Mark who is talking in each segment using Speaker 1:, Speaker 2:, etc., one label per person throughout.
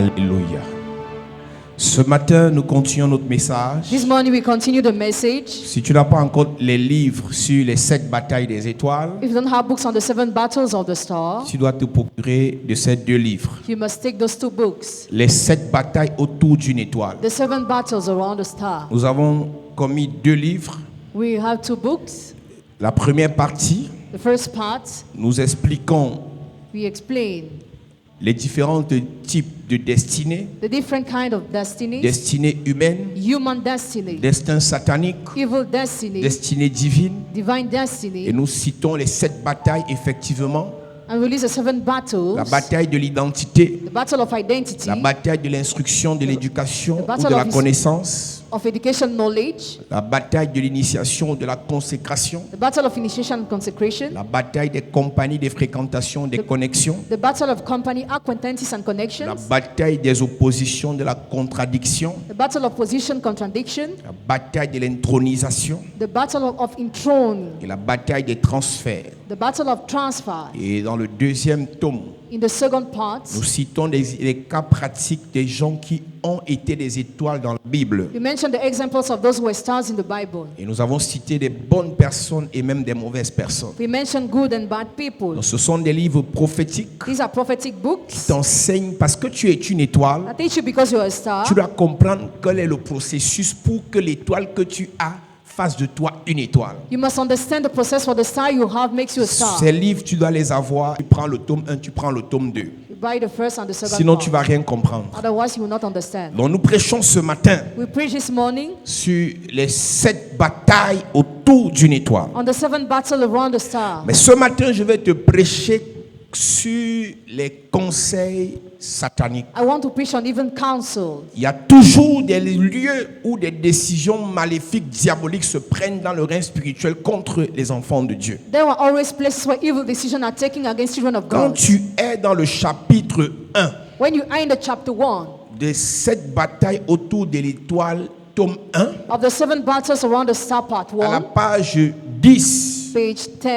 Speaker 1: Alléluia. Ce matin, nous continuons notre message.
Speaker 2: This morning we continue the message.
Speaker 1: Si tu n'as pas encore les livres sur les 7 batailles des étoiles,
Speaker 2: If you don't have books on the 7 battles of the star,
Speaker 1: tu dois te procurer de ces 2 livres.
Speaker 2: you must take those 2 books.
Speaker 1: Les 7 batailles autour d'une étoile.
Speaker 2: The 7 battles around the star.
Speaker 1: Nous avons commis 2 livres.
Speaker 2: We have 2 books.
Speaker 1: La première partie,
Speaker 2: The first part,
Speaker 1: nous expliquons
Speaker 2: we explain
Speaker 1: les différents types de destinées.
Speaker 2: the different kind of destinies.
Speaker 1: Destinée humaine,
Speaker 2: Human destiny,
Speaker 1: destin satanique,
Speaker 2: evil destiny,
Speaker 1: destinée divine.
Speaker 2: divine
Speaker 1: Et
Speaker 2: destiny,
Speaker 1: nous citons les 7 batailles, effectivement.
Speaker 2: and we list the 7
Speaker 1: La
Speaker 2: battles.
Speaker 1: bataille de l'identité,
Speaker 2: The battle of identity,
Speaker 1: la bataille de l'instruction, de l'éducation
Speaker 2: The
Speaker 1: ou
Speaker 2: battle
Speaker 1: de la
Speaker 2: of
Speaker 1: connaissance,
Speaker 2: of education knowledge,
Speaker 1: la bataille de l'initiation ou de la consécration,
Speaker 2: the battle of initiation and consecration,
Speaker 1: la bataille des compagnies, des fréquentations, des connexions,
Speaker 2: the battle of company, acquaintances and
Speaker 1: la
Speaker 2: connections,
Speaker 1: bataille des oppositions, de la contradiction,
Speaker 2: the battle of position contradiction,
Speaker 1: la bataille de l'intronisation
Speaker 2: the battle of enthronement,
Speaker 1: et la bataille des transferts.
Speaker 2: the battle of transfer.
Speaker 1: Et dans le deuxième tome,
Speaker 2: In the second part,
Speaker 1: nous citons les cas pratiques des gens qui ont été des étoiles dans la Bible.
Speaker 2: we mentioned the examples of those who were stars in the Bible.
Speaker 1: Et nous avons cité des bonnes personnes et même des mauvaises personnes.
Speaker 2: We mentioned good and bad people.
Speaker 1: Donc, ce sont des livres prophétiques
Speaker 2: These are prophetic
Speaker 1: qui
Speaker 2: books
Speaker 1: t'enseignent, parce que tu es une étoile,
Speaker 2: that teach you because you're a star.
Speaker 1: tu dois comprendre quel est le processus pour que l'étoile que tu as fasse de toi une étoile.
Speaker 2: You must understand the process for the star you have makes you a star.
Speaker 1: Ces livres, tu dois les avoir. Tu prends le tome 1, tu prends le tome 2.
Speaker 2: You buy the first and the second
Speaker 1: Sinon,
Speaker 2: part.
Speaker 1: tu ne vas rien comprendre.
Speaker 2: Otherwise, you will not understand.
Speaker 1: Donc, nous prêchons ce matin
Speaker 2: We preach this morning
Speaker 1: sur les 7 batailles autour d'une étoile.
Speaker 2: on the 7 battles around the star.
Speaker 1: Mais ce matin, je vais te prêcher sur les conseils sataniques.
Speaker 2: I want to preach on even counsel.
Speaker 1: Il y a toujours des lieux où des décisions maléfiques, diaboliques se prennent dans le règne spirituel contre les enfants de Dieu.
Speaker 2: There are always places where evil decisions are taken against children of
Speaker 1: Quand
Speaker 2: God.
Speaker 1: tu es dans le chapitre 1
Speaker 2: When you are in the chapter 1
Speaker 1: de cette bataille autour de l'étoile, tome 1,
Speaker 2: of the 7 battles around the star part
Speaker 1: à la
Speaker 2: 1,
Speaker 1: page 10,
Speaker 2: page 10,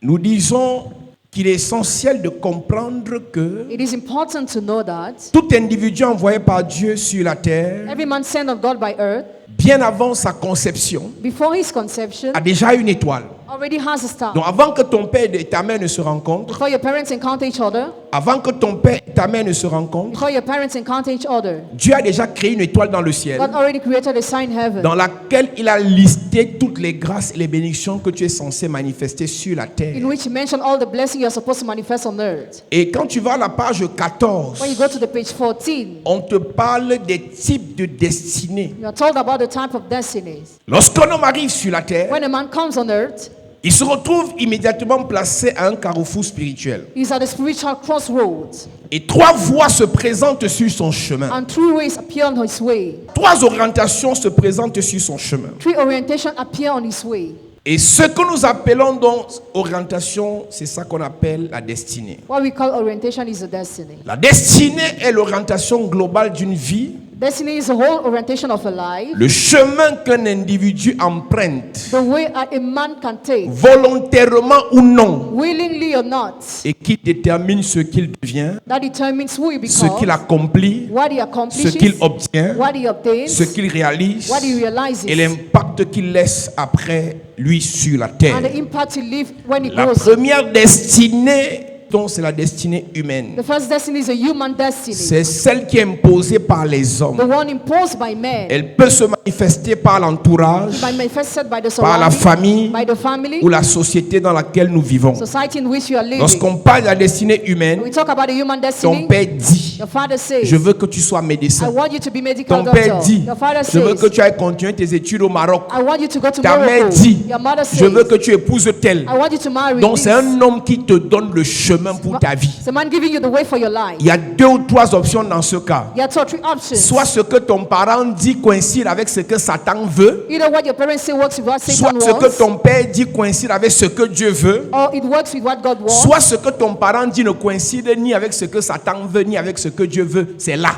Speaker 1: nous disons qu'il est essentiel de comprendre que
Speaker 2: it is important to know that
Speaker 1: tout individu envoyé par Dieu sur la terre,
Speaker 2: every man sent of God by earth,
Speaker 1: bien avant sa conception,
Speaker 2: before his conception,
Speaker 1: a déjà une étoile.
Speaker 2: already has a star.
Speaker 1: Donc avant que ton père et ta mère ne se rencontrent,
Speaker 2: Before your parents encounter each other,
Speaker 1: avant que ton père et ta mère ne se rencontrent,
Speaker 2: before your parents encounter each other,
Speaker 1: Dieu a déjà créé une étoile dans le ciel,
Speaker 2: God already created a sign in heaven,
Speaker 1: dans laquelle il a listé toutes les grâces et les bénédictions que tu es censé manifester sur la terre.
Speaker 2: in which he mentioned all the blessings you are supposed to manifest on earth.
Speaker 1: Et quand tu vas à la page 14,
Speaker 2: When you go to the page 14,
Speaker 1: on te parle des types de destinées.
Speaker 2: you are told about the type of destinies.
Speaker 1: Lorsqu'un homme arrive sur la terre,
Speaker 2: When a man comes on earth,
Speaker 1: il se retrouve immédiatement placé à un carrefour spirituel.
Speaker 2: he's at a spiritual crossroads,
Speaker 1: Et 3 voies se présentent sur son chemin.
Speaker 2: and 3 ways appear on his way.
Speaker 1: 3 orientations se présentent sur son chemin.
Speaker 2: 3 orientations appear on his way.
Speaker 1: Et ce que nous appelons donc orientation, c'est ça qu'on appelle la destinée.
Speaker 2: What we call orientation is a destiny.
Speaker 1: La destinée est l'orientation globale d'une vie,
Speaker 2: Destiny is the whole orientation of a life,
Speaker 1: le chemin qu'un individu emprunte,
Speaker 2: the way a man can take,
Speaker 1: volontairement ou non,
Speaker 2: willingly or not,
Speaker 1: et qui détermine ce qu'il devient,
Speaker 2: that determines who he
Speaker 1: ce qu'il
Speaker 2: becomes,
Speaker 1: accomplit,
Speaker 2: what he
Speaker 1: ce
Speaker 2: accomplishes,
Speaker 1: qu'il obtient,
Speaker 2: what he obtains,
Speaker 1: ce qu'il réalise
Speaker 2: what he realizes,
Speaker 1: et l'impact qu'il laisse après lui sur la
Speaker 2: and
Speaker 1: terre.
Speaker 2: the impact he leaves when he
Speaker 1: La
Speaker 2: goes.
Speaker 1: première destinée, donc, c'est la destinée humaine.
Speaker 2: The first destiny is a human destiny,
Speaker 1: C'est celle qui est imposée par les
Speaker 2: the
Speaker 1: hommes.
Speaker 2: one imposed by men.
Speaker 1: Elle peut se manifester par l'entourage,
Speaker 2: It might manifested by the
Speaker 1: par la
Speaker 2: surrounding,
Speaker 1: famille
Speaker 2: by the family,
Speaker 1: ou la société dans laquelle nous vivons.
Speaker 2: society in which you are living.
Speaker 1: Lorsqu'on parle de la destinée humaine,
Speaker 2: We talk about the human
Speaker 1: ton
Speaker 2: destiny.
Speaker 1: père dit,
Speaker 2: Your father says,
Speaker 1: je veux que tu sois
Speaker 2: I
Speaker 1: médecin.
Speaker 2: want you to be medical
Speaker 1: Ton père
Speaker 2: doctor.
Speaker 1: dit,
Speaker 2: Your father
Speaker 1: je veux que
Speaker 2: says,
Speaker 1: tu ailles continuer tes études au Maroc.
Speaker 2: I want you to go to
Speaker 1: Ta mère
Speaker 2: Morocco.
Speaker 1: dit,
Speaker 2: Your mother says,
Speaker 1: je veux que tu épouses tel.
Speaker 2: I want you to marry
Speaker 1: Donc
Speaker 2: this.
Speaker 1: c'est un homme qui te donne le chemin pour ta vie.
Speaker 2: It's a man giving you the way for your life.
Speaker 1: Il y a 2 ou 3 options dans ce cas.
Speaker 2: There are 2 or 3 options.
Speaker 1: Soit ce que ton parent dit coïncide avec ce que Satan veut,
Speaker 2: Either what your parents say works with what
Speaker 1: soit
Speaker 2: Satan
Speaker 1: ce que
Speaker 2: wants,
Speaker 1: ton père dit coïncide avec ce que Dieu veut,
Speaker 2: or it works with what God wants,
Speaker 1: soit ce que ton parent dit ne coïncide ni avec ce que Satan veut, ni avec ce que Dieu veut. C'est là.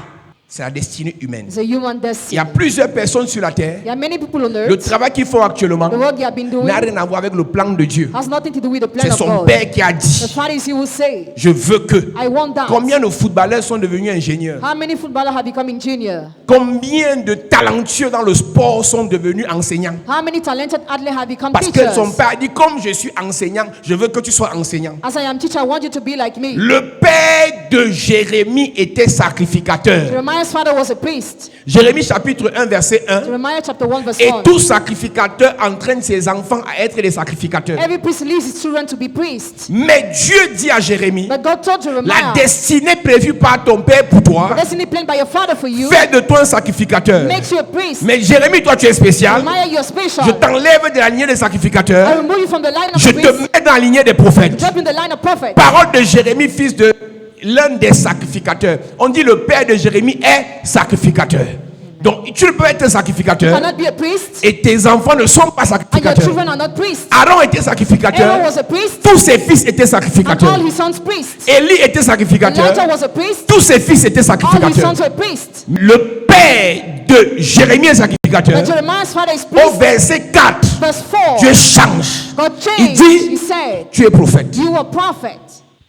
Speaker 1: C'est la destinée humaine.
Speaker 2: It's a human
Speaker 1: Il y
Speaker 2: destiny.
Speaker 1: a plusieurs personnes sur la terre.
Speaker 2: There are many people on
Speaker 1: Le
Speaker 2: earth.
Speaker 1: travail qu'ils font actuellement
Speaker 2: The work they have been doing
Speaker 1: n'a rien à voir avec le plan de Dieu.
Speaker 2: has nothing to do with the plan
Speaker 1: C'est
Speaker 2: of
Speaker 1: son
Speaker 2: God.
Speaker 1: père qui a
Speaker 2: The
Speaker 1: dit,
Speaker 2: Father is he will say,
Speaker 1: je veux que.
Speaker 2: I want that.
Speaker 1: Combien de footballeurs sont devenus ingénieurs?
Speaker 2: How many footballers have become engineers?
Speaker 1: Combien de talentueux dans le sport sont devenus enseignants?
Speaker 2: How many talented athletes have become
Speaker 1: Parce que
Speaker 2: teachers?
Speaker 1: son père a dit, comme je suis enseignant, je veux que tu sois enseignant.
Speaker 2: As I am teacher, I want you to be like me.
Speaker 1: Le père de Jérémie était sacrificateur.
Speaker 2: Jeremiah's father was a priest.
Speaker 1: Jérémie chapitre 1 verset 1.
Speaker 2: Jeremiah chapter 1 verse
Speaker 1: Et
Speaker 2: 1.
Speaker 1: tout sacrificateur entraîne ses enfants à être des sacrificateurs.
Speaker 2: Every priest leads his children to be priests.
Speaker 1: Mais Dieu dit à Jérémie,
Speaker 2: But God told
Speaker 1: la
Speaker 2: Jeremiah,
Speaker 1: destinée prévue par ton père pour toi,
Speaker 2: the destiny planned by your father for you
Speaker 1: fais de toi un sacrificateur.
Speaker 2: makes you a priest.
Speaker 1: Mais Jérémie, toi tu es spécial.
Speaker 2: Jeremiah, you're special.
Speaker 1: Je t'enlève de la lignée des
Speaker 2: I
Speaker 1: sacrificateurs.
Speaker 2: remove you from the line of
Speaker 1: Je
Speaker 2: the
Speaker 1: te
Speaker 2: priests.
Speaker 1: mets dans la lignée des prophètes.
Speaker 2: Drop in the line of prophets.
Speaker 1: Parole de Jérémie, fils de l'un des sacrificateurs. On dit le père de Jérémie est sacrificateur. Donc tu ne peux être
Speaker 2: You
Speaker 1: sacrificateur
Speaker 2: cannot be a priest,
Speaker 1: et tes enfants ne sont pas
Speaker 2: and your
Speaker 1: sacrificateurs.
Speaker 2: children are not priests.
Speaker 1: Aaron était
Speaker 2: Aaron
Speaker 1: sacrificateur.
Speaker 2: was a priest,
Speaker 1: Tous ses fils étaient
Speaker 2: and
Speaker 1: sacrificateurs.
Speaker 2: all his sons priests.
Speaker 1: Élie était sacrificateur.
Speaker 2: Elijah was a priest,
Speaker 1: Tous ses fils étaient
Speaker 2: all his
Speaker 1: sacrificateurs.
Speaker 2: sons were priests.
Speaker 1: Le père de Jérémie est sacrificateur.
Speaker 2: But Jeremiah's father is
Speaker 1: Au
Speaker 2: priest.
Speaker 1: verset 4,
Speaker 2: Verse 4,
Speaker 1: Dieu change.
Speaker 2: God
Speaker 1: Il
Speaker 2: changed.
Speaker 1: dit,
Speaker 2: He said,
Speaker 1: tu es prophète.
Speaker 2: you are prophet.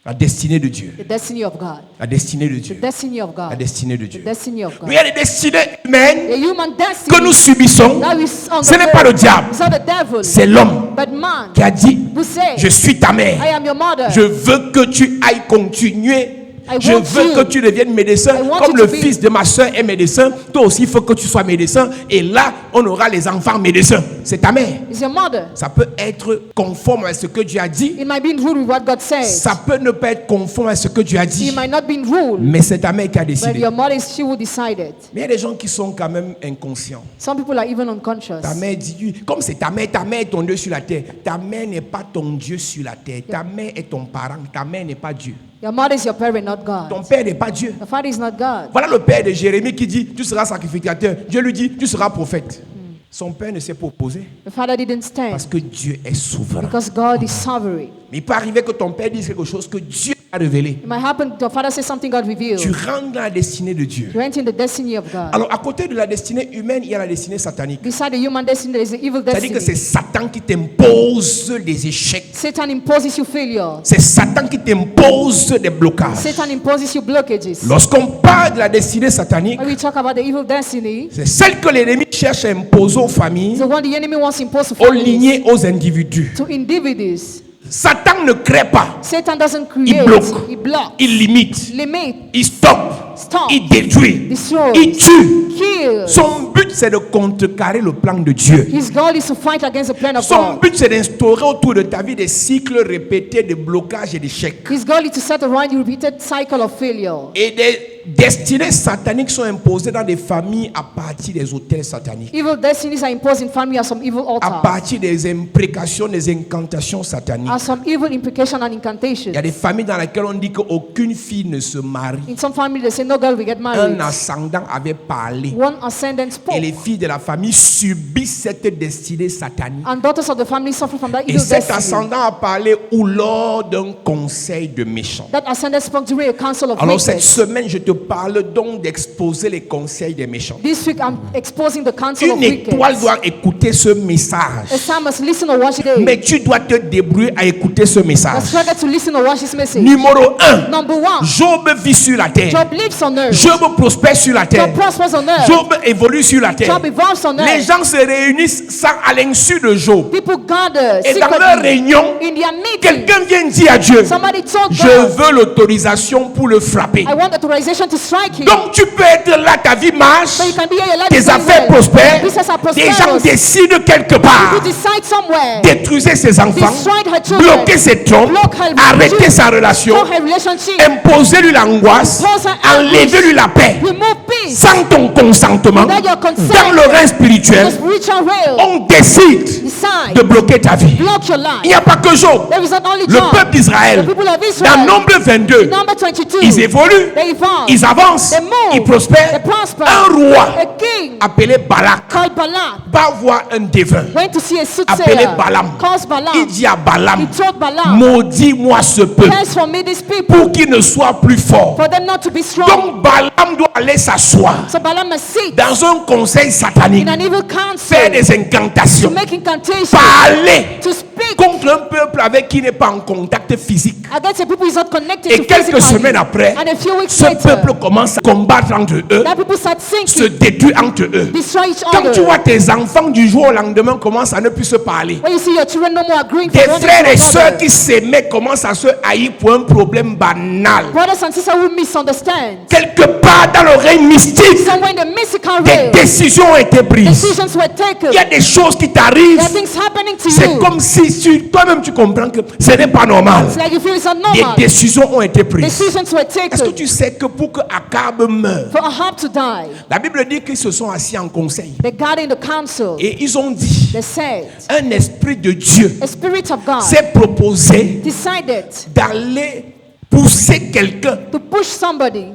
Speaker 1: La destinée de Dieu.
Speaker 2: The destiny of God.
Speaker 1: La destinée de
Speaker 2: The
Speaker 1: Dieu.
Speaker 2: destiny of
Speaker 1: La
Speaker 2: God.
Speaker 1: destinée de
Speaker 2: The
Speaker 1: Dieu.
Speaker 2: destiny of God.
Speaker 1: Il y a des destinées humaines
Speaker 2: The human
Speaker 1: que nous
Speaker 2: destiny
Speaker 1: subissons.
Speaker 2: that we on
Speaker 1: Ce
Speaker 2: the
Speaker 1: n'est pas le
Speaker 2: earth.
Speaker 1: diable,
Speaker 2: It's not the devil,
Speaker 1: c'est l'homme
Speaker 2: but man
Speaker 1: qui a dit,
Speaker 2: who said,
Speaker 1: je suis ta
Speaker 2: I
Speaker 1: mère.
Speaker 2: am your mother.
Speaker 1: Je veux que tu ailles continuer. Je
Speaker 2: want
Speaker 1: veux
Speaker 2: you.
Speaker 1: que tu deviennes médecin.
Speaker 2: I want
Speaker 1: Comme
Speaker 2: you
Speaker 1: le
Speaker 2: to be-
Speaker 1: fils de ma soeur est médecin, toi aussi il faut que tu sois médecin. Et là, on aura les enfants médecins. C'est ta mère.
Speaker 2: It's your mother.
Speaker 1: Ça peut être conforme à ce que Dieu a dit.
Speaker 2: It might be in rule with what God says.
Speaker 1: Ça peut ne pas être conforme à ce que Dieu a dit.
Speaker 2: It might not be in rule,
Speaker 1: Mais c'est ta mère qui a
Speaker 2: but
Speaker 1: décidé.
Speaker 2: your mother is she who decided.
Speaker 1: Mais il y a des gens qui sont quand même inconscients.
Speaker 2: Some people are even unconscious.
Speaker 1: Ta mère dit, comme c'est ta mère est ton Dieu sur la terre. Ta mère n'est pas ton Dieu sur la terre. Ta mère est ton parent. Ta mère n'est pas Dieu.
Speaker 2: Your mother is your parent, not
Speaker 1: Ton
Speaker 2: God.
Speaker 1: père n'est pas Dieu.
Speaker 2: Your father is not God.
Speaker 1: Voilà le père de Jérémie qui dit, tu seras sacrificateur. Dieu lui dit, tu seras prophète. Son père ne s'est pas opposé
Speaker 2: The father didn't stand
Speaker 1: parce que Dieu est souverain.
Speaker 2: because God is sovereign.
Speaker 1: Mais il peut arriver que ton père dise quelque chose que Dieu a révélé.
Speaker 2: It might happen your father says something God
Speaker 1: Tu
Speaker 2: revealed.
Speaker 1: rentres dans la destinée de Dieu.
Speaker 2: You enter in the destiny of God.
Speaker 1: Alors, à côté de la destinée humaine, il y a la destinée satanique.
Speaker 2: Beside the human destiny, there is the evil
Speaker 1: C'est-à-dire que c'est
Speaker 2: destiny.
Speaker 1: Satan qui t'impose des échecs.
Speaker 2: Satan imposes you failure.
Speaker 1: C'est Satan qui t'impose des blocages.
Speaker 2: Satan imposes you blockages.
Speaker 1: Lorsqu'on parle de la destinée satanique,
Speaker 2: When we talk about the evil destiny,
Speaker 1: c'est celle que l'ennemi cherche à imposer aux familles,
Speaker 2: the one the enemy wants to impose to
Speaker 1: aux
Speaker 2: families,
Speaker 1: lignées, aux individus.
Speaker 2: to individuals.
Speaker 1: Satan ne crée pas,
Speaker 2: Satan doesn't
Speaker 1: il
Speaker 2: create,
Speaker 1: bloque,
Speaker 2: he blocks,
Speaker 1: il limite,
Speaker 2: limit,
Speaker 1: il stoppe,
Speaker 2: stop,
Speaker 1: il détruit,
Speaker 2: destroys,
Speaker 1: il tue.
Speaker 2: kills.
Speaker 1: Son but, c'est de contrecarrer le plan de Dieu.
Speaker 2: His goal is to fight against the plan of
Speaker 1: Son
Speaker 2: God.
Speaker 1: but, c'est d'instaurer autour de ta vie des cycles répétés de blocages et d'échecs.
Speaker 2: His goal is to set around you repeated cycle of failure.
Speaker 1: Et des destinées sataniques sont imposées dans des familles à partir des autels sataniques,
Speaker 2: Evil destinies are imposed in family as some evil
Speaker 1: à
Speaker 2: altars,
Speaker 1: partir des imprécations, des incantations sataniques.
Speaker 2: as some evil imprecation and
Speaker 1: Il
Speaker 2: incantation.
Speaker 1: y a des familles dans lesquelles on dit qu'aucune fille ne se marie.
Speaker 2: In some families, they say no girl will get married.
Speaker 1: Un ascendant avait parlé.
Speaker 2: One ascendant
Speaker 1: Et
Speaker 2: spoke,
Speaker 1: les filles de la famille subissent cette destinée satanique.
Speaker 2: and daughters of the family suffer from that
Speaker 1: Et
Speaker 2: evil
Speaker 1: cet
Speaker 2: destiny.
Speaker 1: ascendant a parlé ou lors d'un conseil de méchants.
Speaker 2: That ascendant spoke during a council of
Speaker 1: Alors cette
Speaker 2: wicked.
Speaker 1: semaine, je te parle donc d'exposer les conseils des méchants.
Speaker 2: This week, I'm exposing the council of
Speaker 1: Une étoile
Speaker 2: wicked.
Speaker 1: doit écouter ce message.
Speaker 2: A psalm must listen or watch it.
Speaker 1: Mais tu dois te débrouiller à écouter ce
Speaker 2: Let's
Speaker 1: message.
Speaker 2: struggle to listen or watch this message.
Speaker 1: Numéro 1.
Speaker 2: Number one,
Speaker 1: Job vit sur la terre.
Speaker 2: Job lives on earth.
Speaker 1: Job prospère sur la terre.
Speaker 2: Job prospers on earth.
Speaker 1: Job évolue sur la terre.
Speaker 2: Job evolves on
Speaker 1: Les
Speaker 2: earth.
Speaker 1: gens se réunissent sans à l'insu de Job.
Speaker 2: People gather
Speaker 1: Et dans leur
Speaker 2: secretly
Speaker 1: réunion,
Speaker 2: in their meeting.
Speaker 1: quelqu'un vient dire à Dieu,
Speaker 2: Somebody told
Speaker 1: je
Speaker 2: God,
Speaker 1: veux l'autorisation pour le frapper.
Speaker 2: I want authorization to strike him.
Speaker 1: Donc tu peux être là, ta vie marche,
Speaker 2: So you can be here, your life
Speaker 1: tes
Speaker 2: is going
Speaker 1: affaires
Speaker 2: well.
Speaker 1: prospèrent,
Speaker 2: Business are
Speaker 1: des gens
Speaker 2: prosperous.
Speaker 1: décident quelque
Speaker 2: You
Speaker 1: part,
Speaker 2: decide somewhere.
Speaker 1: détruisez ses enfants,
Speaker 2: Destroy her children.
Speaker 1: bloquer ses trompes,
Speaker 2: Block her
Speaker 1: arrêter
Speaker 2: children.
Speaker 1: sa relation,
Speaker 2: Stop her relationship.
Speaker 1: imposer-lui l'angoisse,
Speaker 2: Impose her
Speaker 1: enlever-lui la paix,
Speaker 2: Remove peace.
Speaker 1: sans ton consentement,
Speaker 2: Without your consent.
Speaker 1: dans le règne spirituel.
Speaker 2: The spiritual realm.
Speaker 1: On décide
Speaker 2: decide
Speaker 1: de bloquer ta vie.
Speaker 2: block your
Speaker 1: Il n'y
Speaker 2: life.
Speaker 1: a pas que Job.
Speaker 2: There is not only
Speaker 1: Le
Speaker 2: Job.
Speaker 1: peuple d'Israël,
Speaker 2: The people of
Speaker 1: dans
Speaker 2: Israel.
Speaker 1: Nombre 22,
Speaker 2: Number 22.
Speaker 1: ils évoluent,
Speaker 2: They evolve.
Speaker 1: ils avancent,
Speaker 2: They move.
Speaker 1: ils prospèrent.
Speaker 2: They prosper.
Speaker 1: Un roi
Speaker 2: A king
Speaker 1: appelé Balak
Speaker 2: called Balaam
Speaker 1: va voir un devin
Speaker 2: went to see a
Speaker 1: appelé
Speaker 2: soothsayer
Speaker 1: Balaam.
Speaker 2: called
Speaker 1: Il
Speaker 2: Balaam.
Speaker 1: dit à Balaam,
Speaker 2: He told Balaam,
Speaker 1: maudis-moi ce peuple
Speaker 2: curse for me these people,
Speaker 1: pour qu'il ne soit plus fort.
Speaker 2: for them not to be strong.
Speaker 1: Donc Balaam doit aller s'asseoir
Speaker 2: So Balaam must sit
Speaker 1: dans un conseil satanique,
Speaker 2: in an evil
Speaker 1: faire
Speaker 2: council
Speaker 1: des
Speaker 2: to
Speaker 1: incantations,
Speaker 2: make incantations,
Speaker 1: parler
Speaker 2: to speak
Speaker 1: contre un peuple avec qui n'est pas en contact physique.
Speaker 2: against the people who is not connected
Speaker 1: Et
Speaker 2: to
Speaker 1: quelques
Speaker 2: physically.
Speaker 1: semaines après,
Speaker 2: And a few weeks
Speaker 1: ce
Speaker 2: later,
Speaker 1: peuple commence à combattre entre eux,
Speaker 2: that people start
Speaker 1: se
Speaker 2: sinking,
Speaker 1: détruire entre eux.
Speaker 2: destroy each
Speaker 1: Quand tu
Speaker 2: other.
Speaker 1: vois tes enfants du jour au lendemain commencent à ne plus se parler,
Speaker 2: When you see your children no more agreeing
Speaker 1: tes
Speaker 2: for one
Speaker 1: frères et
Speaker 2: to
Speaker 1: sœurs
Speaker 2: another,
Speaker 1: qui s'aimaient commencent à se haïr pour un problème banal.
Speaker 2: brothers and sisters who misunderstand,
Speaker 1: Quelque part dans l'oreille mystique,
Speaker 2: somewhere in the mystical
Speaker 1: des
Speaker 2: realm,
Speaker 1: décisions ont été prises.
Speaker 2: decisions were taken.
Speaker 1: Il y a des choses qui t'arrivent.
Speaker 2: There are things happening to
Speaker 1: C'est
Speaker 2: you.
Speaker 1: comme si toi-même tu comprends que ce n'est pas normal.
Speaker 2: It's like you feel it's not
Speaker 1: Des
Speaker 2: normal.
Speaker 1: décisions ont été prises.
Speaker 2: Decisions were
Speaker 1: Est-ce que
Speaker 2: taken
Speaker 1: tu sais que pour que Akab meure,
Speaker 2: for Ahab to die.
Speaker 1: la Bible dit qu'ils se sont assis en conseil
Speaker 2: They got in the council.
Speaker 1: et ils ont dit,
Speaker 2: They said,
Speaker 1: un esprit de Dieu
Speaker 2: a spirit of God
Speaker 1: s'est proposé
Speaker 2: decided
Speaker 1: d'aller pousser quelqu'un
Speaker 2: to push somebody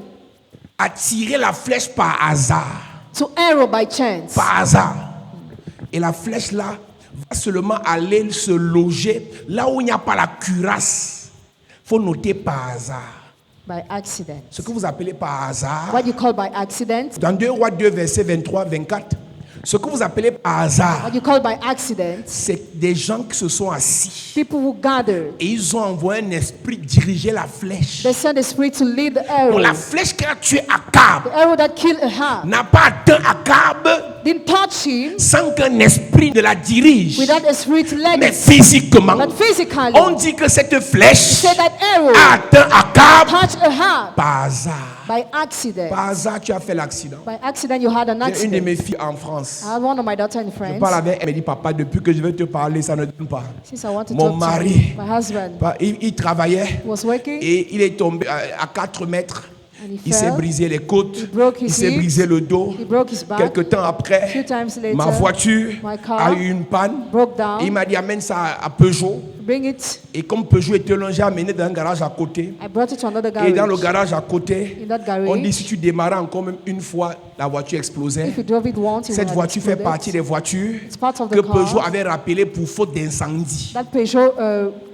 Speaker 1: à tirer la flèche par hasard.
Speaker 2: to arrow by chance.
Speaker 1: Par hasard. Et la flèche là va seulement aller se loger là où il n'y a pas la cuirasse. Il faut noter par hasard.
Speaker 2: By accident.
Speaker 1: Ce que vous appelez par hasard,
Speaker 2: What you call by accident,
Speaker 1: dans 2 Rois 2, versets 23-24, ce que vous appelez par hasard,
Speaker 2: what you call by accident,
Speaker 1: c'est des gens qui se sont assis
Speaker 2: people who gathered.
Speaker 1: et ils ont envoyé un esprit diriger la flèche.
Speaker 2: They sent the spirit to lead the
Speaker 1: Bon,
Speaker 2: arrow.
Speaker 1: la flèche qui a tué Akab
Speaker 2: The arrow that killed Ahab
Speaker 1: n'a pas atteint Akab
Speaker 2: didn't touch him
Speaker 1: sans qu'un esprit ne la dirige.
Speaker 2: without a spirit led
Speaker 1: Mais
Speaker 2: it.
Speaker 1: physiquement,
Speaker 2: But physically,
Speaker 1: on dit que cette flèche
Speaker 2: said that arrow
Speaker 1: a atteint Akab
Speaker 2: touched Ahab
Speaker 1: par hasard.
Speaker 2: by accident.
Speaker 1: Par hasard, tu as fait l'accident.
Speaker 2: By accident, you had an
Speaker 1: J'ai une de
Speaker 2: accident.
Speaker 1: mes filles en France.
Speaker 2: I had one of my daughter in
Speaker 1: Je
Speaker 2: France.
Speaker 1: parle avec elle, elle me dit, papa, depuis que je vais te parler, ça ne donne pas.
Speaker 2: Since I want to
Speaker 1: Mon
Speaker 2: talk
Speaker 1: mari,
Speaker 2: to my husband,
Speaker 1: il travaillait
Speaker 2: was working
Speaker 1: et il est tombé à 4 mètres.
Speaker 2: and he
Speaker 1: Il s'est
Speaker 2: fell.
Speaker 1: brisé les côtes,
Speaker 2: He broke his
Speaker 1: il s'est
Speaker 2: hips.
Speaker 1: brisé le dos.
Speaker 2: He broke his back.
Speaker 1: Quelque temps
Speaker 2: A few
Speaker 1: après,
Speaker 2: times later,
Speaker 1: ma voiture
Speaker 2: my car
Speaker 1: a eu une panne.
Speaker 2: broke down.
Speaker 1: Il m'a dit, amène ça à Peugeot.
Speaker 2: Bring it.
Speaker 1: Et comme Peugeot était long, j'ai amené dans un garage à côté.
Speaker 2: I brought it to another
Speaker 1: Et dans le
Speaker 2: garage.
Speaker 1: garage à côté,
Speaker 2: In that garage,
Speaker 1: on dit si tu démarrais encore même une fois, la voiture explosait.
Speaker 2: if you drove it once, it
Speaker 1: Cette
Speaker 2: would
Speaker 1: voiture fait
Speaker 2: explode.
Speaker 1: partie des voitures
Speaker 2: It's part of the
Speaker 1: que Peugeot
Speaker 2: car.
Speaker 1: avait rappelé pour faute d'incendie.
Speaker 2: That Peugeot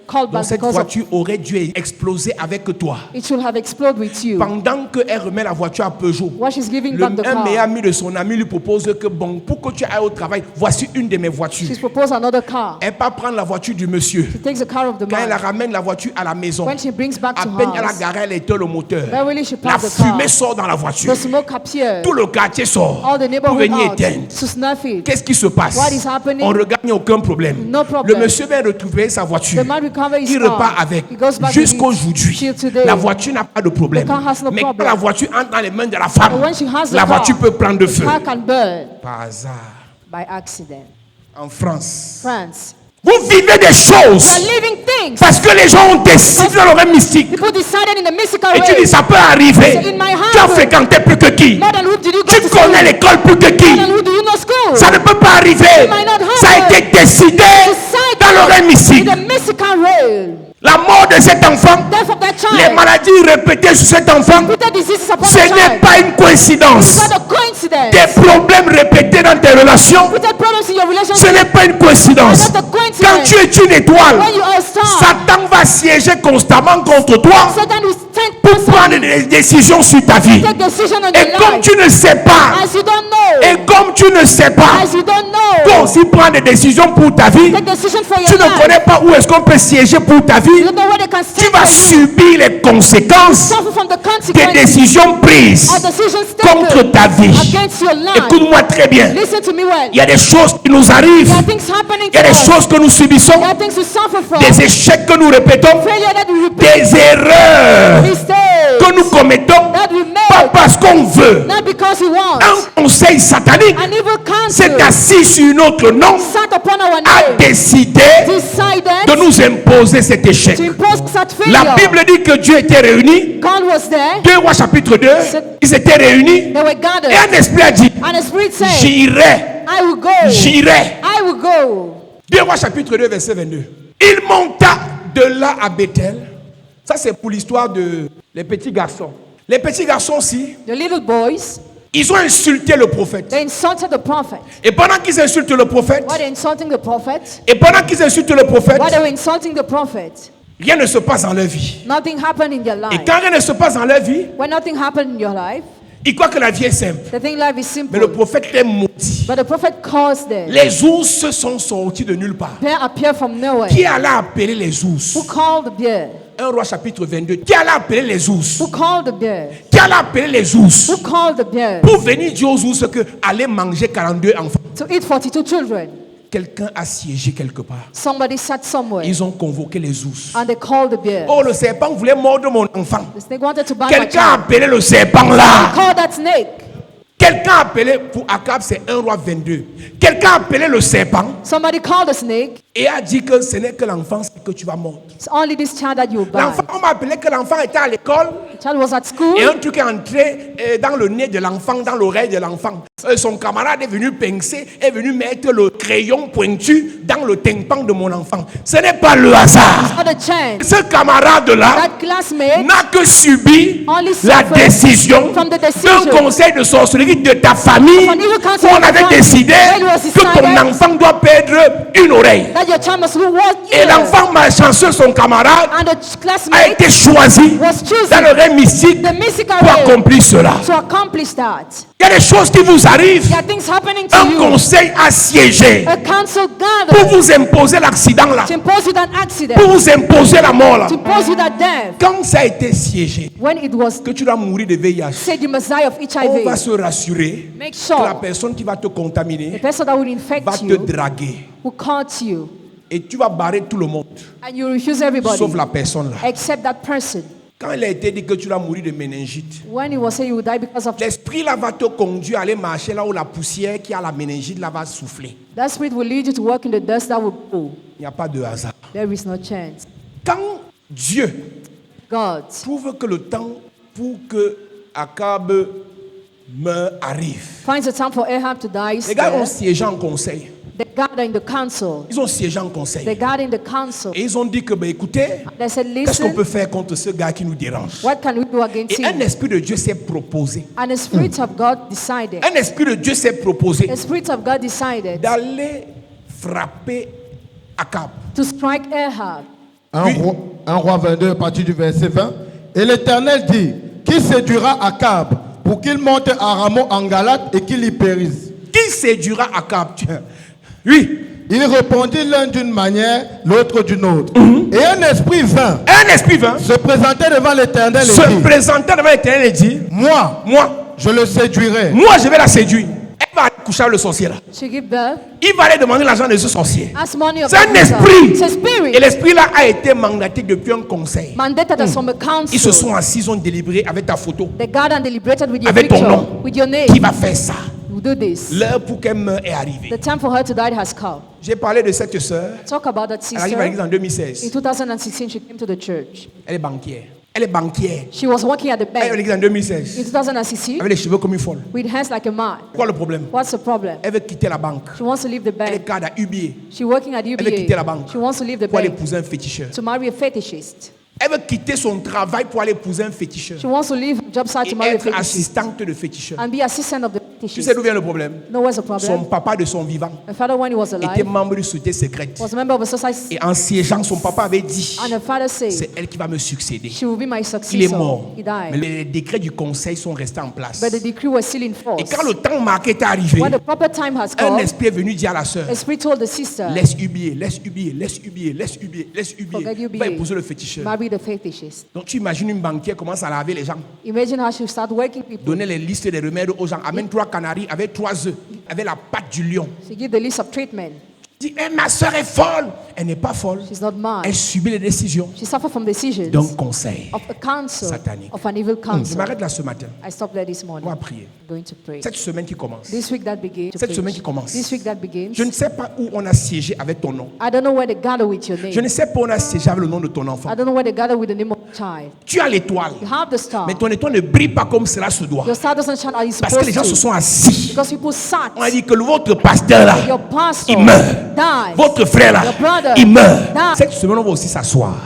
Speaker 2: called
Speaker 1: Donc
Speaker 2: back
Speaker 1: cette
Speaker 2: because of,
Speaker 1: voiture aurait dû exploser avec toi.
Speaker 2: it should have exploded with you.
Speaker 1: Pendant qu'elle remet la voiture à Peugeot,
Speaker 2: While she's giving
Speaker 1: le,
Speaker 2: back the
Speaker 1: un meilleur
Speaker 2: car,
Speaker 1: ami de son ami lui propose que bon, pour que tu ailles au travail, voici une de mes voitures.
Speaker 2: she's proposed another car.
Speaker 1: Elle part prendre la voiture du monsieur.
Speaker 2: She takes the car of the
Speaker 1: Quand elle
Speaker 2: man.
Speaker 1: ramène la voiture à la maison,
Speaker 2: When she brings back
Speaker 1: à
Speaker 2: to
Speaker 1: peine elle a
Speaker 2: house,
Speaker 1: garé, elle éteint le moteur.
Speaker 2: Beverly, she
Speaker 1: La
Speaker 2: parked the car.
Speaker 1: fumée sort dans la voiture.
Speaker 2: The smoke appeared.
Speaker 1: Tout le quartier sort
Speaker 2: All the
Speaker 1: pour
Speaker 2: neighborhood
Speaker 1: venir
Speaker 2: out
Speaker 1: éteindre.
Speaker 2: to snuff it.
Speaker 1: Qu'est-ce qui se passe?
Speaker 2: What is happening?
Speaker 1: On regarde, il n'y a aucun problème.
Speaker 2: No problem.
Speaker 1: Le monsieur vient retrouver sa voiture.
Speaker 2: The man recovered his
Speaker 1: Il
Speaker 2: car.
Speaker 1: repart avec.
Speaker 2: He goes back
Speaker 1: Jusqu'à
Speaker 2: with it
Speaker 1: aujourd'hui,
Speaker 2: till today.
Speaker 1: la voiture n'a pas de problème.
Speaker 2: The car has no
Speaker 1: Mais quand
Speaker 2: problem.
Speaker 1: la voiture entre dans les mains de la femme,
Speaker 2: But when she has the
Speaker 1: la
Speaker 2: car,
Speaker 1: voiture peut prendre
Speaker 2: the
Speaker 1: feu.
Speaker 2: car can burn
Speaker 1: Par hasard.
Speaker 2: by accident.
Speaker 1: En France,
Speaker 2: France,
Speaker 1: vous vivez des
Speaker 2: we are
Speaker 1: choses
Speaker 2: living things.
Speaker 1: parce que les gens ont décidé dans leur mystique.
Speaker 2: People decided in the mystical
Speaker 1: Et tu
Speaker 2: way.
Speaker 1: dis, ça peut arriver.
Speaker 2: In my
Speaker 1: Tu as
Speaker 2: house.
Speaker 1: fréquenté plus que qui?
Speaker 2: More than who did you go
Speaker 1: Tu
Speaker 2: to
Speaker 1: connais
Speaker 2: school?
Speaker 1: l'école plus que qui?
Speaker 2: More than who do you know school?
Speaker 1: Ça ne peut pas arriver.
Speaker 2: might not
Speaker 1: Ça a
Speaker 2: happen.
Speaker 1: été décidé
Speaker 2: Decided
Speaker 1: dans l'oreille mystique.
Speaker 2: in the mystical realm.
Speaker 1: La mort de cet enfant,
Speaker 2: Death of that
Speaker 1: les
Speaker 2: child.
Speaker 1: maladies répétées sur cet enfant,
Speaker 2: Repeated diseases upon
Speaker 1: ce
Speaker 2: the
Speaker 1: n'est
Speaker 2: child.
Speaker 1: pas une coïncidence.
Speaker 2: It's not a coincidence.
Speaker 1: Des problèmes répétés dans tes relations,
Speaker 2: Repeated problems in your
Speaker 1: ce
Speaker 2: relationship.
Speaker 1: n'est pas une coïncidence.
Speaker 2: It's not a coincidence.
Speaker 1: Quand tu es une étoile,
Speaker 2: When you are a star,
Speaker 1: Satan va siéger constamment contre toi
Speaker 2: Satan will stand
Speaker 1: pour prendre
Speaker 2: constantly
Speaker 1: des décisions sur ta vie.
Speaker 2: take decision on
Speaker 1: Et
Speaker 2: your
Speaker 1: comme
Speaker 2: life.
Speaker 1: tu ne sais pas,
Speaker 2: As you don't know.
Speaker 1: et comme tu ne sais pas,
Speaker 2: As you don't
Speaker 1: toi
Speaker 2: know.
Speaker 1: aussi prends des décisions pour ta vie.
Speaker 2: Take decision for
Speaker 1: Tu
Speaker 2: your
Speaker 1: ne
Speaker 2: life.
Speaker 1: connais pas où est-ce qu'on peut siéger pour ta vie.
Speaker 2: You don't know where they can
Speaker 1: Tu
Speaker 2: stand
Speaker 1: vas
Speaker 2: for you.
Speaker 1: subir les conséquences
Speaker 2: Suffer from the
Speaker 1: des
Speaker 2: consequences
Speaker 1: décisions prises
Speaker 2: of decisions
Speaker 1: contre
Speaker 2: taken
Speaker 1: ta vie.
Speaker 2: against your life.
Speaker 1: Écoute-moi très bien.
Speaker 2: Listen to me well.
Speaker 1: Il y a des choses qui nous arrivent.
Speaker 2: There are things happening
Speaker 1: Il y a
Speaker 2: to
Speaker 1: des
Speaker 2: us.
Speaker 1: choses que nous subissons.
Speaker 2: There are things we suffer from.
Speaker 1: Des échecs que nous répétons.
Speaker 2: Failure that we repeat.
Speaker 1: Des erreurs
Speaker 2: Mistakes
Speaker 1: que nous commettons.
Speaker 2: that we
Speaker 1: Pas
Speaker 2: make.
Speaker 1: parce qu'on veut.
Speaker 2: Not because we want.
Speaker 1: Un conseil satanique
Speaker 2: An evil counsel
Speaker 1: s'est assis sur notre nom,
Speaker 2: sat upon our
Speaker 1: a
Speaker 2: name.
Speaker 1: décidé
Speaker 2: Decided
Speaker 1: de nous imposer cet échec.
Speaker 2: to impose such
Speaker 1: La
Speaker 2: failure.
Speaker 1: Bible dit que Dieu était réuni.
Speaker 2: God was there.
Speaker 1: 2 Rois chapitre 2. Ils étaient réunis.
Speaker 2: They were
Speaker 1: Et
Speaker 2: gathered.
Speaker 1: un esprit a dit,
Speaker 2: And the Spirit said,
Speaker 1: j'irai,
Speaker 2: I will go.
Speaker 1: j'irai.
Speaker 2: I will go.
Speaker 1: 2 Rois chapitre 2 verset 22. Il monta de là à Bethel. Ça c'est pour l'histoire de les petits garçons. Les petits garçons aussi,
Speaker 2: The little boys,
Speaker 1: ils ont insulté le prophète.
Speaker 2: they insulted the prophet.
Speaker 1: Et pendant qu'ils insultent le prophète,
Speaker 2: While they're insulting the prophet,
Speaker 1: et pendant qu'ils insultent le prophète,
Speaker 2: while they were insulting the prophet,
Speaker 1: rien ne se passe dans leur vie.
Speaker 2: nothing happened in their
Speaker 1: Et
Speaker 2: life.
Speaker 1: quand rien ne se passe dans leur vie,
Speaker 2: When nothing happened in your life,
Speaker 1: ils croient que la vie est simple.
Speaker 2: they think life is
Speaker 1: Mais le
Speaker 2: simple.
Speaker 1: prophète est maudit.
Speaker 2: But the prophet caused them.
Speaker 1: Les ours sont sortis de nulle part.
Speaker 2: Bear appear from nowhere.
Speaker 1: Qui allait appeler les ours?
Speaker 2: Who called the bear?
Speaker 1: 1 Roi chapitre 22. Qui allait appeler les ours?
Speaker 2: Who called the bear?
Speaker 1: Qui allait appeler les ours?
Speaker 2: Who called the bear?
Speaker 1: Pour venir dire aux ours que allez manger 42 enfants.
Speaker 2: To eat 42 children.
Speaker 1: Quelqu'un a siégé quelque part.
Speaker 2: Somebody sat somewhere
Speaker 1: Ils ont convoqué les ours.
Speaker 2: and they called the bear.
Speaker 1: Oh, le serpent voulait mordre mon enfant.
Speaker 2: The snake wanted to bite my
Speaker 1: Quelqu'un a
Speaker 2: child.
Speaker 1: appelé le serpent là.
Speaker 2: Call that snake.
Speaker 1: Quelqu'un a appelé, pour Akab c'est 1 Roi 22. Quelqu'un a appelé le serpent
Speaker 2: Somebody called the snake.
Speaker 1: et a dit que ce n'est que l'enfant que tu vas mordre.
Speaker 2: It's only this child that you
Speaker 1: L'enfant,
Speaker 2: bite.
Speaker 1: on m'a appelé que l'enfant était à l'école
Speaker 2: The child was at school.
Speaker 1: et un truc est entré dans le nez de l'enfant, dans l'oreille de l'enfant. Son camarade est venu pincer, est venu mettre le crayon pointu dans le tympan de mon enfant. Ce n'est pas le hasard.
Speaker 2: Not a chance.
Speaker 1: Ce camarade-là
Speaker 2: That classmate
Speaker 1: n'a que subi
Speaker 2: only
Speaker 1: la
Speaker 2: suffered
Speaker 1: décision
Speaker 2: from the
Speaker 1: d'un
Speaker 2: decision
Speaker 1: conseil de sorcellerie de ta famille
Speaker 2: From evil
Speaker 1: où
Speaker 2: counsel
Speaker 1: on
Speaker 2: of the
Speaker 1: avait
Speaker 2: family.
Speaker 1: décidé
Speaker 2: When it was
Speaker 1: que ton
Speaker 2: decided
Speaker 1: enfant doit perdre une oreille.
Speaker 2: that your child must lose one
Speaker 1: Et
Speaker 2: ear.
Speaker 1: l'enfant malchanceux, son camarade,
Speaker 2: And the
Speaker 1: a
Speaker 2: classmate
Speaker 1: été choisi
Speaker 2: was chosen
Speaker 1: dans le rêve mystique
Speaker 2: the mystical
Speaker 1: pour
Speaker 2: way
Speaker 1: accomplir cela.
Speaker 2: to accomplish that.
Speaker 1: Il y a des choses qui vous arrivent.
Speaker 2: There are things happening to
Speaker 1: Un
Speaker 2: you.
Speaker 1: conseil assiégé
Speaker 2: A council
Speaker 1: pour
Speaker 2: gathered
Speaker 1: vous imposer l'accident là,
Speaker 2: to impose you that accident,
Speaker 1: pour vous imposer la mort là.
Speaker 2: to impose you that death.
Speaker 1: Quand ça a été siégé,
Speaker 2: When it was
Speaker 1: que tu dois mourir de VIH,
Speaker 2: said you must die of
Speaker 1: on va
Speaker 2: HIV,
Speaker 1: se rassurer
Speaker 2: make
Speaker 1: que la
Speaker 2: sure
Speaker 1: personne qui va te
Speaker 2: the
Speaker 1: contaminer
Speaker 2: person that will
Speaker 1: va
Speaker 2: infect
Speaker 1: te
Speaker 2: you,
Speaker 1: draguer.
Speaker 2: who caught you,
Speaker 1: Et tu vas barrer tout le monde,
Speaker 2: and you refuse everybody
Speaker 1: sauf la personne là.
Speaker 2: except that person.
Speaker 1: Quand il a été dit que tu vas mourir de méningite,
Speaker 2: When it was said you will die because of
Speaker 1: l'esprit là va te conduire à aller marcher là où la poussière qui a la méningite là va souffler.
Speaker 2: that spirit will lead you to walk in the dust that will go.
Speaker 1: Il n'y a pas de hasard.
Speaker 2: There is no chance.
Speaker 1: Quand Dieu
Speaker 2: God
Speaker 1: trouve que le temps pour que Akab meure arrive,
Speaker 2: finds a time for Ahab to die. is
Speaker 1: les gars ont
Speaker 2: there.
Speaker 1: siégé en conseil.
Speaker 2: They gather in the council.
Speaker 1: Ils ont siégé en
Speaker 2: They
Speaker 1: conseil.
Speaker 2: gather in the council.
Speaker 1: Et ils ont dit que, ben, écoutez,
Speaker 2: They said,
Speaker 1: qu'est-ce qu'on
Speaker 2: listen,
Speaker 1: peut faire contre ce gars qui nous dérange?
Speaker 2: what can we do against
Speaker 1: Et un
Speaker 2: him?
Speaker 1: esprit de Dieu s'est proposé.
Speaker 2: And the Spirit of God decided.
Speaker 1: Un esprit de Dieu s'est proposé
Speaker 2: The Spirit of God decided
Speaker 1: d'aller frapper Akab.
Speaker 2: to strike Ahab.
Speaker 3: 1 Roi 22, à partir du verset 20. Et l'Éternel dit, qui séduira Akab pour qu'il monte à Ramoth en Galate et qu'il y périsse?
Speaker 1: Qui séduira Akab? Oui.
Speaker 3: Il répondit l'un d'une manière, l'autre d'une autre. Et un esprit vint
Speaker 1: Un esprit vint,
Speaker 3: se présenter devant l'Éternel et
Speaker 1: se
Speaker 3: dit,
Speaker 1: présenta devant l'Éternel et dit,
Speaker 3: moi,
Speaker 1: moi,
Speaker 3: je le séduirai.
Speaker 1: je vais la séduire. Elle va aller coucher avec le sorcier là.
Speaker 2: She give birth.
Speaker 1: Il va aller demander l'argent de ce sorcier.
Speaker 2: Ask money of
Speaker 1: C'est un
Speaker 2: the people.
Speaker 1: esprit.
Speaker 2: It's a spirit.
Speaker 1: Et l'esprit là a été mandaté depuis un conseil.
Speaker 2: Mandated us from a
Speaker 1: Ils se
Speaker 2: council.
Speaker 1: sont assis, ils ont délibéré avec ta photo.
Speaker 2: They gathered and deliberated with your
Speaker 1: Avec ton
Speaker 2: picture,
Speaker 1: nom.
Speaker 2: with your name.
Speaker 1: Qui va faire ça?
Speaker 2: You do this.
Speaker 1: L'heure pour qu'elle meure est arrivée.
Speaker 2: The time for her to die has come.
Speaker 1: J'ai parlé de cette sœur.
Speaker 2: Talk about that
Speaker 1: Elle arrive à l'église
Speaker 2: sister.
Speaker 1: en
Speaker 2: In
Speaker 1: 2016.
Speaker 2: 2016, she came to the church.
Speaker 1: Elle est banquière. Elle est banquière.
Speaker 2: She was working at the
Speaker 1: Elle est à
Speaker 2: bank.
Speaker 1: l'église en
Speaker 2: In
Speaker 1: 2016.
Speaker 2: 2016,
Speaker 1: Avec les cheveux comme une folle.
Speaker 2: with hands like a man.
Speaker 1: Quoi le problème?
Speaker 2: What's the problem?
Speaker 1: Elle veut quitter la banque.
Speaker 2: She wants to leave the
Speaker 1: Elle est
Speaker 2: bank.
Speaker 1: cadre à UBA
Speaker 2: She's working at
Speaker 1: veut quitter la
Speaker 2: UBA.
Speaker 1: banque.
Speaker 2: She wants to leave the
Speaker 1: pour aller
Speaker 2: bank
Speaker 1: épouser un féticheur.
Speaker 2: to marry a fetishist.
Speaker 1: Elle veut quitter son travail pour aller épouser un féticheur.
Speaker 2: She wants to leave her job site
Speaker 1: Et
Speaker 2: to marry a
Speaker 1: être
Speaker 2: fetishist
Speaker 1: assistante de féticheur.
Speaker 2: and be assistant of the
Speaker 1: Tu sais
Speaker 2: fetishist.
Speaker 1: d'où vient le problème?
Speaker 2: No, what's the
Speaker 1: Son
Speaker 2: problem?
Speaker 1: papa de son vivant
Speaker 2: Her father, when he was
Speaker 1: était
Speaker 2: alive,
Speaker 1: membre de société secrète.
Speaker 2: was a member of a society,
Speaker 1: Et en siégeant, son papa avait dit,
Speaker 2: and her father said,
Speaker 1: c'est elle qui va me succéder.
Speaker 2: she will be my
Speaker 1: Il est
Speaker 2: successor.
Speaker 1: mort.
Speaker 2: He
Speaker 1: Mais
Speaker 2: died.
Speaker 1: les décrets du conseil sont restés en place.
Speaker 2: But the decree was still in
Speaker 1: Et
Speaker 2: force.
Speaker 1: quand le temps marqué est arrivé,
Speaker 2: When the proper time has
Speaker 1: un
Speaker 2: come,
Speaker 1: esprit est venu dire à la sœur,
Speaker 2: a spirit told the sister,
Speaker 1: laisse UBA, laisse UBA, laisse UBA, laisse UBA, laisse
Speaker 2: forget
Speaker 1: UBA.
Speaker 2: UBA.
Speaker 1: Va épouser le féticheur.
Speaker 2: marry the fetishist.
Speaker 1: Donc tu imagines une banquière commence à laver les gens,
Speaker 2: Imagine how she start working people.
Speaker 1: donner les listes des remèdes aux gens, amène 3 canaris avec 3 œufs, avec la patte du lion.
Speaker 2: She give the list of treatment.
Speaker 1: Dit, eh, ma soeur est folle. Elle n'est pas folle.
Speaker 2: She's not mad.
Speaker 1: Elle subit les décisions
Speaker 2: She suffered from decisions
Speaker 1: d'un conseil.
Speaker 2: of a council,
Speaker 1: satanique.
Speaker 2: of an evil
Speaker 1: Je
Speaker 2: council.
Speaker 1: m'arrête là ce matin.
Speaker 2: I stopped there this
Speaker 1: On
Speaker 2: morning.
Speaker 1: va prier.
Speaker 2: I'm going to pray.
Speaker 1: Cette semaine qui commence.
Speaker 2: This week that begins.
Speaker 1: Cette semaine qui commence.
Speaker 2: This week that begins.
Speaker 1: Je ne sais pas où on a siégé avec ton nom.
Speaker 2: I don't know where they gather with your
Speaker 1: Je
Speaker 2: name.
Speaker 1: ne sais pas où on a siégé avec le nom de ton enfant.
Speaker 2: I don't know where they gather with the name of the child.
Speaker 1: Tu as l'étoile.
Speaker 2: You have the star.
Speaker 1: Mais ton étoile ne brille pas comme cela se doit.
Speaker 2: Your star doesn't shine as it's
Speaker 1: Parce que les gens
Speaker 2: supposed
Speaker 1: se
Speaker 2: to.
Speaker 1: sont assis.
Speaker 2: Because people sat.
Speaker 1: On a dit que votre pasteur là,
Speaker 2: Your pastor
Speaker 1: il meurt.
Speaker 2: dies.
Speaker 1: Votre frère là,
Speaker 2: Your brother
Speaker 1: il meurt.
Speaker 2: dies.
Speaker 1: Cette semaine, on va aussi s'asseoir.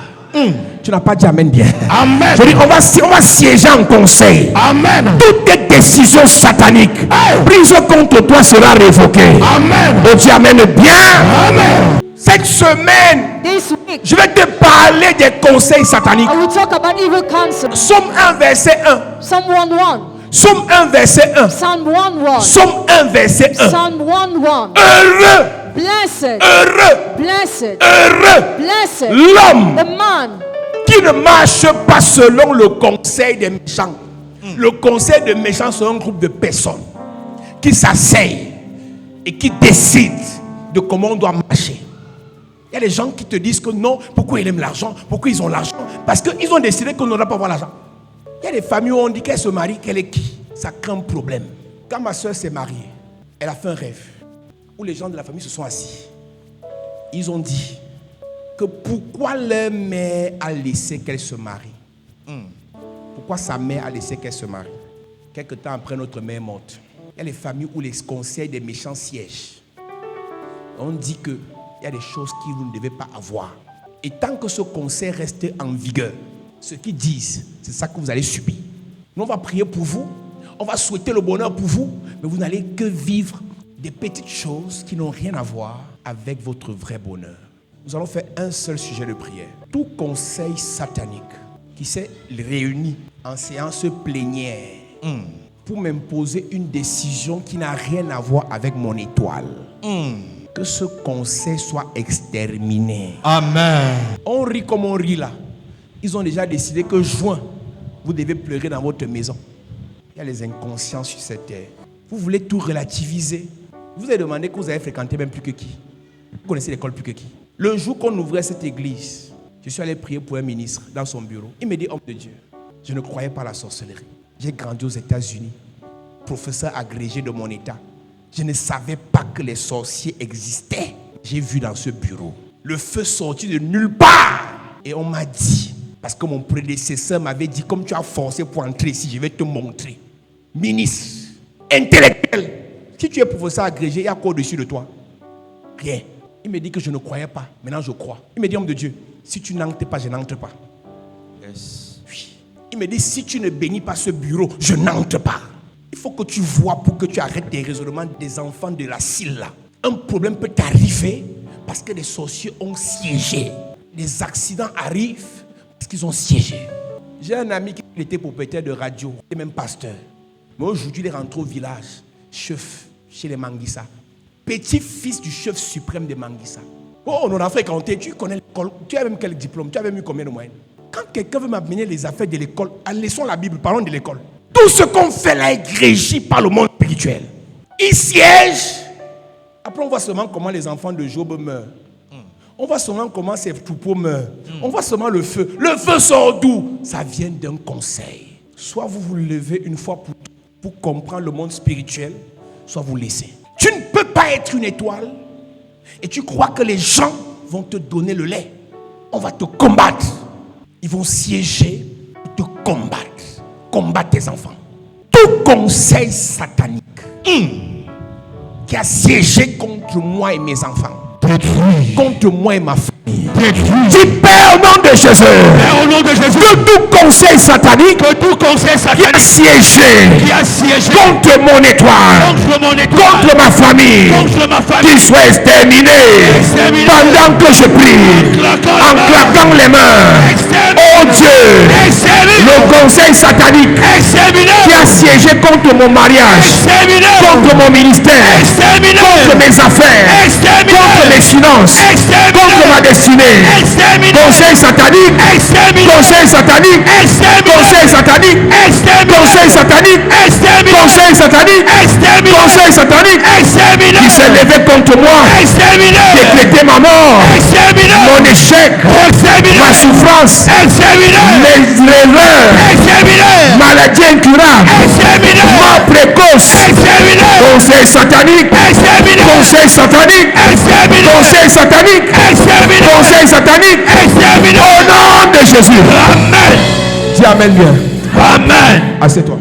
Speaker 1: Tu n'as pas dit amen bien.
Speaker 3: Amen.
Speaker 1: Je dis, on va siéger en conseil.
Speaker 3: Amen.
Speaker 1: Toutes tes décisions sataniques prises contre toi sera révoquée.
Speaker 3: Amen.
Speaker 1: Oh, dis amen bien.
Speaker 3: Amen.
Speaker 1: Cette semaine,
Speaker 2: This week,
Speaker 1: je vais te parler des conseils sataniques.
Speaker 2: I will talk about evil counsel.
Speaker 1: Psaume 1, verset 1.
Speaker 2: Psalm 1:1.
Speaker 1: Psaume 1, verset 1.
Speaker 2: Psalm 1:1.
Speaker 1: Psaume 1, verset 1.
Speaker 2: Psalm 1:1.
Speaker 1: Heureux,
Speaker 2: Blessed,
Speaker 1: heureux,
Speaker 2: blessed,
Speaker 1: heureux
Speaker 2: blessed,
Speaker 1: l'homme
Speaker 2: the man
Speaker 1: qui ne marche pas selon le conseil des méchants. Le conseil des méchants, c'est un groupe de personnes qui s'asseyent et qui décident de comment on doit marcher. Il y a des gens qui te disent que non, pourquoi ils aiment l'argent, pourquoi ils ont l'argent, parce qu'ils ont décidé qu'on n'aura pas avoir l'argent. Il y a des familles où on dit qu'elle se marie, qu'elle est qui? Ça crée un problème. Quand ma soeur s'est mariée, elle a fait un rêve où les gens de la famille se sont assis. Ils ont dit que pourquoi leur mère a laissé qu'elle se marie. Pourquoi sa mère a laissé qu'elle se marie. Quelque temps après, notre mère est morte. Il y a les familles où les conseils des méchants siègent. On dit qu'il y a des choses que vous ne devez pas avoir. Et tant que ce conseil reste en vigueur, ce qu'ils disent, c'est ça que vous allez subir. Nous, on va prier pour vous, on va souhaiter le bonheur pour vous, mais vous n'allez que vivre des petites choses qui n'ont rien à voir avec votre vrai bonheur. Nous allons faire un seul sujet de prière. Tout conseil satanique qui s'est réuni en séance plénière pour m'imposer une décision qui n'a rien à voir avec mon étoile. Que ce conseil soit exterminé.
Speaker 3: Amen.
Speaker 1: On rit comme on rit là. Ils ont déjà décidé que juin, vous devez pleurer dans votre maison. Il y a les inconscients sur cette terre. Vous voulez tout relativiser. Vous avez demandé que vous avez fréquenté même plus que qui? Vous connaissez l'école plus que qui? Le jour qu'on ouvrait cette église, je suis allé prier pour un ministre dans son bureau. Il me dit, homme de Dieu, je ne croyais pas à la sorcellerie. J'ai grandi aux États-Unis, professeur agrégé de mon état. Je ne savais pas que les sorciers existaient. J'ai vu dans ce bureau le feu sorti de nulle part. Et on m'a dit, parce que mon prédécesseur m'avait dit, comme tu as forcé pour entrer ici, je vais te montrer. Ministre, intellectuel. Si tu es professeur agrégé, il y a quoi au-dessus de toi? Rien. Il me dit que je ne croyais pas. Maintenant, je crois. Il me dit, homme de Dieu, si tu n'entres pas, je n'entre pas.
Speaker 3: Yes.
Speaker 1: Oui. Il me dit, si tu ne bénis pas ce bureau, je n'entre pas. Il faut que tu vois pour que tu arrêtes des raisonnements des enfants de la Sylle. Un problème peut t'arriver parce que des sorciers ont siégé. Des accidents arrivent parce qu'ils ont siégé. J'ai un ami qui était propriétaire de radio, et même pasteur. Mais aujourd'hui, il est rentré au village, chef chez les Manguissa. Petit-fils du chef suprême des Manguissa. Oh, on en a fréquenté, tu connais l'école, tu as même quel diplôme, tu as même eu combien de moyens? Quand quelqu'un veut m'amener les affaires de l'école, laissons la Bible, parlons de l'école. Tout ce qu'on fait là est régi par le monde spirituel. Il siège. Après, on voit seulement comment les enfants de Job meurent. On voit seulement comment ces troupeaux meurent. On voit seulement le feu. Le feu sort d'où? Ça vient d'un conseil. Soit vous vous levez une fois pour comprendre le monde spirituel, soit vous laissez. Tu ne peux pas être une étoile et tu crois que les gens vont te donner le lait. On va te combattre. Ils vont siéger et te combattre. Combattre tes enfants. Tout conseil satanique qui a siégé contre moi et mes enfants, contre moi et ma famille, dis Père au nom de Jésus,
Speaker 3: Père, au nom de Jésus,
Speaker 1: que tout conseil satanique qui a siégé contre mon étoile, contre ma famille, qu'il soit exterminé pendant que je prie, en claquant les mains. Oh Dieu, le conseil satanique qui a siégé contre mon mariage, contre mon ministère, contre mes affaires, contre mes finances, contre ma destinée. Conseil satanique, conseil satanique, conseil satanique, conseil satanique, conseil satanique, conseil satanique qui s'est levé contre moi, décréter ma mort, mon échec, ma souffrance, mes erreurs, maladie incurable, mort précoce. Conseil satanique, conseil satanique, conseil satanique, conseil satanique, au nom de Jésus. Amen. Dis amen bien.
Speaker 3: Amen.
Speaker 1: Assieds-toi.